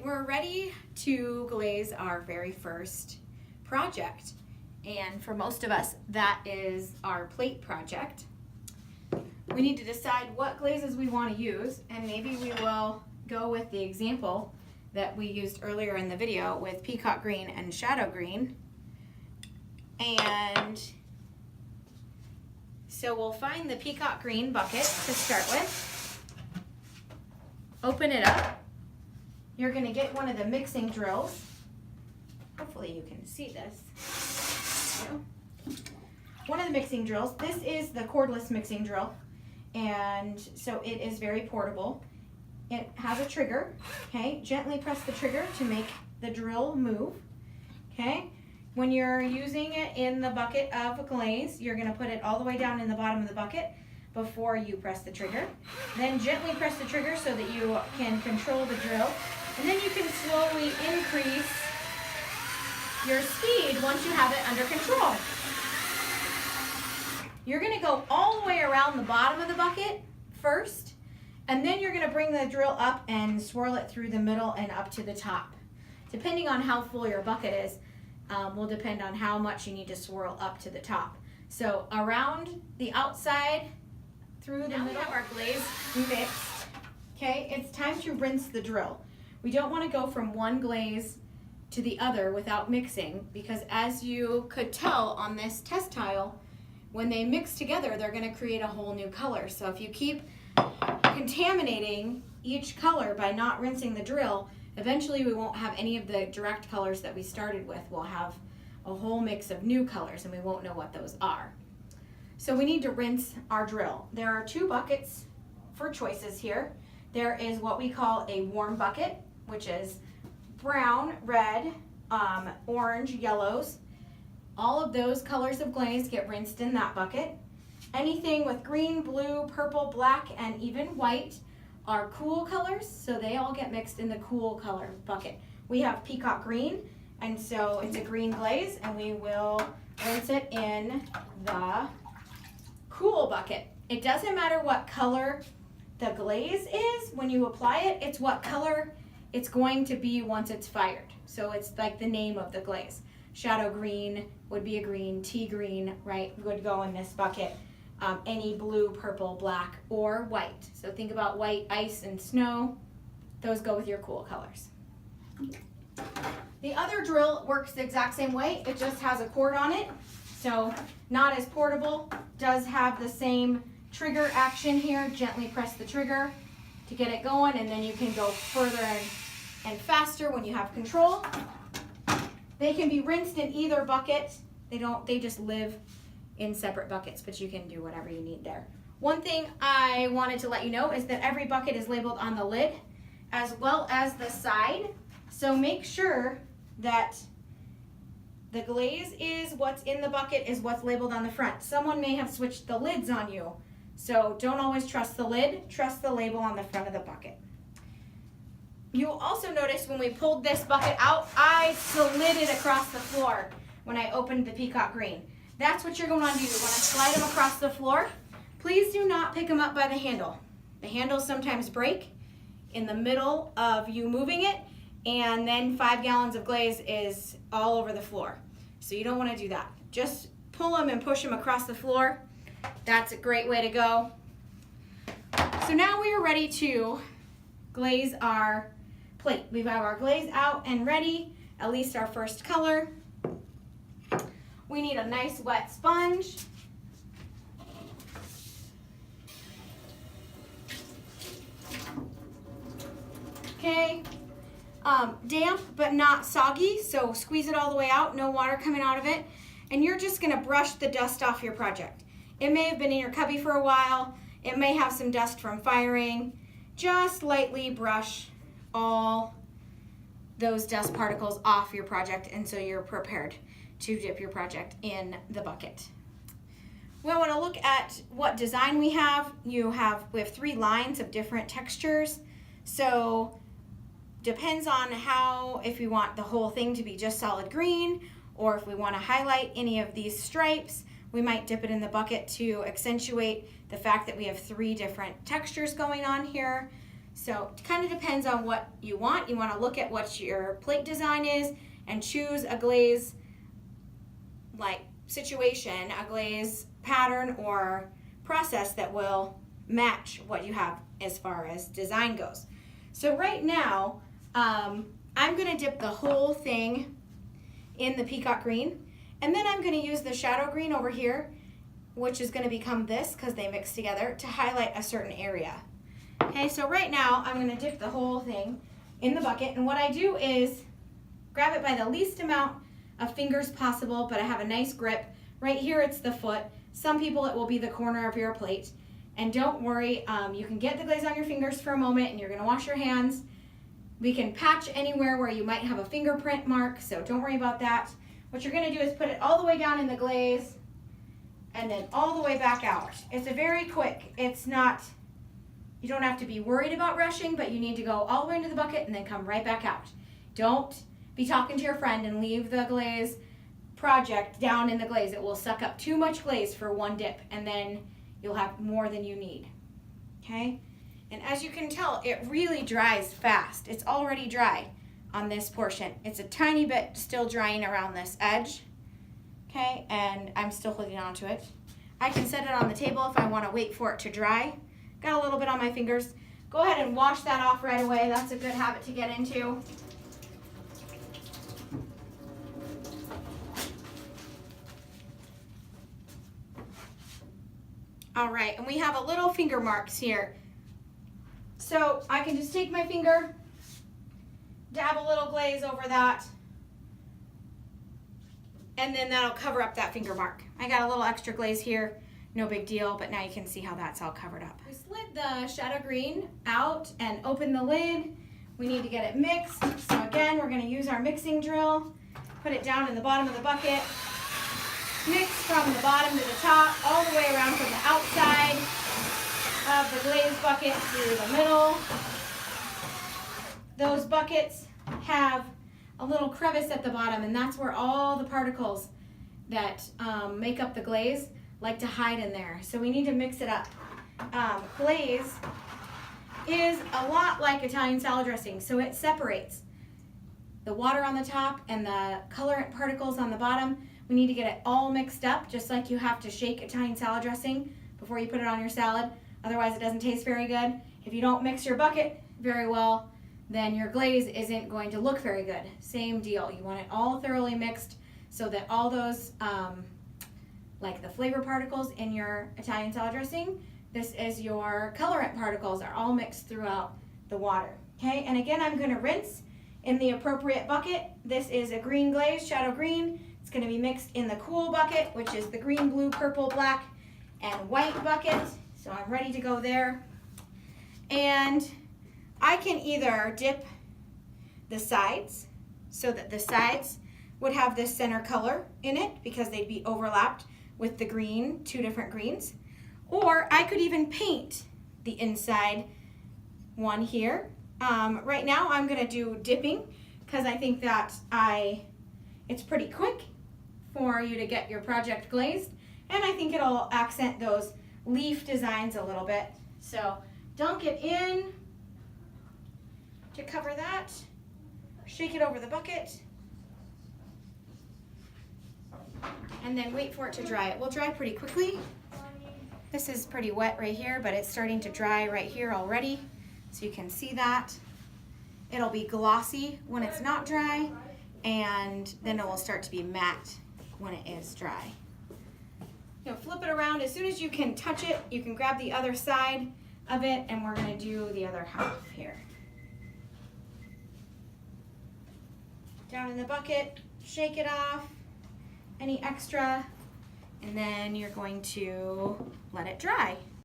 we're ready to glaze our very first project. And for most of us, that is our plate project. We need to decide what glazes we want to use, and maybe we will go with the example that we used earlier in the video with peacock green and shadow green. And so we'll find the peacock green bucket to start with. Open it up. You're going to get one of the mixing drills. Hopefully you can see this. One of the mixing drills. This is the cordless mixing drill, and so it is very portable. It has a trigger. Okay, gently press the trigger to make the drill move. Okay, when you're using it in the bucket of glaze, you're going to put it all the way down in the bottom of the bucket before you press the trigger. Then gently press the trigger so that you can control the drill, and then you can slowly increase your speed once you have it under control. You're going to go all the way around the bottom of the bucket first, and then you're going to bring the drill up and swirl it through the middle and up to the top. Depending on how full your bucket is, will depend on how much you need to swirl up to the top. So around the outside, through the middle. We have our glaze mixed. Okay, it's time to rinse the drill. We don't want to go from one glaze to the other without mixing, because as you could tell on this test tile, when they mix together, they're going to create a whole new color. So if you keep contaminating each color by not rinsing the drill, eventually we won't have any of the direct colors that we started with. We'll have a whole mix of new colors, and we won't know what those are. So we need to rinse our drill. There are two buckets for choices here. There is what we call a warm bucket, which is brown, red, orange, yellows. All of those colors of glaze get rinsed in that bucket. Anything with green, blue, purple, black, and even white are cool colors, so they all get mixed in the cool color bucket. We have peacock green, and so it's a green glaze, and we will rinse it in the cool bucket. It doesn't matter what color the glaze is when you apply it, it's what color it's going to be once it's fired. So it's like the name of the glaze. Shadow green would be a green, tea green, right, would go in this bucket. Any blue, purple, black, or white. So think about white, ice, and snow. Those go with your cool colors. The other drill works the exact same way. It just has a cord on it. So not as portable, does have the same trigger action here. Gently press the trigger to get it going, and then you can go further and faster when you have control. They can be rinsed in either bucket. They just live in separate buckets, but you can do whatever you need there. One thing I wanted to let you know is that every bucket is labeled on the lid as well as the side. So make sure that the glaze is what's in the bucket is what's labeled on the front. Someone may have switched the lids on you. So don't always trust the lid, trust the label on the front of the bucket. You'll also notice when we pulled this bucket out, I slid it across the floor when I opened the peacock green. That's what you're going to do. You want to slide them across the floor. Please do not pick them up by the handle. The handles sometimes break in the middle of you moving it, and then 5 gallons of glaze is all over the floor. So you don't want to do that. Just pull them and push them across the floor. That's a great way to go. So now we are ready to glaze our plate. We have our glaze out and ready, at least our first color. We need a nice wet sponge. Okay, damp but not soggy, so squeeze it all the way out, no water coming out of it, and you're just gonna brush the dust off your project. It may have been in your cubby for a while, it may have some dust from firing. Just lightly brush all those dust particles off your project, and so you're prepared to dip your project in the bucket. We want to look at what design we have. We have 3 lines of different textures, so depends on if we want the whole thing to be just solid green, or if we want to highlight any of these stripes. We might dip it in the bucket to accentuate the fact that we have 3 different textures going on here. So it kind of depends on what you want. You want to look at what your plate design is and choose a glaze like situation, a glaze pattern or process that will match what you have as far as design goes. So right now, I'm going to dip the whole thing in the peacock green, and then I'm going to use the shadow green over here, which is going to become this because they mix together, to highlight a certain area. Okay, so right now I'm going to dip the whole thing in the bucket, and what I do is grab it by the least amount of fingers possible, but I have a nice grip. Right here it's the foot. Some people it will be the corner of your plate. And don't worry, you can get the glaze on your fingers for a moment and you're going to wash your hands. We can patch anywhere where you might have a fingerprint mark, so don't worry about that. What you're going to do is put it all the way down in the glaze and then all the way back out. It's a very quick, it's not, you don't have to be worried about rushing, but you need to go all the way into the bucket and then come right back out. Don't be talking to your friend and leave the glaze project down in the glaze. It will suck up too much glaze for one dip, and then you'll have more than you need. Okay? And as you can tell, it really dries fast. It's already dry on this portion. It's a tiny bit still drying around this edge. Okay? And I'm still holding on to it. I can set it on the table if I want to wait for it to dry. Got a little bit on my fingers. Go ahead and wash that off right away. That's a good habit to get into. All right, and we have a little finger marks here. So I can just take my finger, dab a little glaze over that, and then that'll cover up that finger mark. I got a little extra glaze here, no big deal, but now you can see how that's all covered up. We slid the shadow green out and opened the lid. We need to get it mixed. So again, we're gonna use our mixing drill, put it down in the bottom of the bucket, mix from the bottom to the top, all the way around from the outside of the glaze bucket through the middle. Those buckets have a little crevice at the bottom, and that's where all the particles that make up the glaze like to hide in there. So we need to mix it up. Glaze is a lot like Italian salad dressing, so it separates the water on the top and the colorant particles on the bottom. We need to get it all mixed up, just like you have to shake Italian salad dressing before you put it on your salad. Otherwise, it doesn't taste very good. If you don't mix your bucket very well, then your glaze isn't going to look very good. Same deal. You want it all thoroughly mixed so that all those, like the flavor particles in your Italian salad dressing, this is your colorant particles, are all mixed throughout the water. Okay, and again, I'm going to rinse in the appropriate bucket. This is a green glaze, shadow green. It's going to be mixed in the cool bucket, which is the green, blue, purple, black, and white bucket. So I'm ready to go there. And I can either dip the sides so that the sides would have this center color in it because they'd be overlapped with the green, two different greens. Or I could even paint the inside one here. Right now I'm going to do dipping because I think that it's pretty quick for you to get your project glazed, and I think it'll accent those leaf designs a little bit. So dunk it in to cover that, shake it over the bucket, and then wait for it to dry. It will dry pretty quickly. This is pretty wet right here, but it's starting to dry right here already, so you can see that. It'll be glossy when it's not dry, and then it will start to be matte when it is dry. You know, flip it around. As soon as you can touch it, you can grab the other side of it, and we're going to do the other half here. Down in the bucket, shake it off, any extra, and then you're going to let it dry.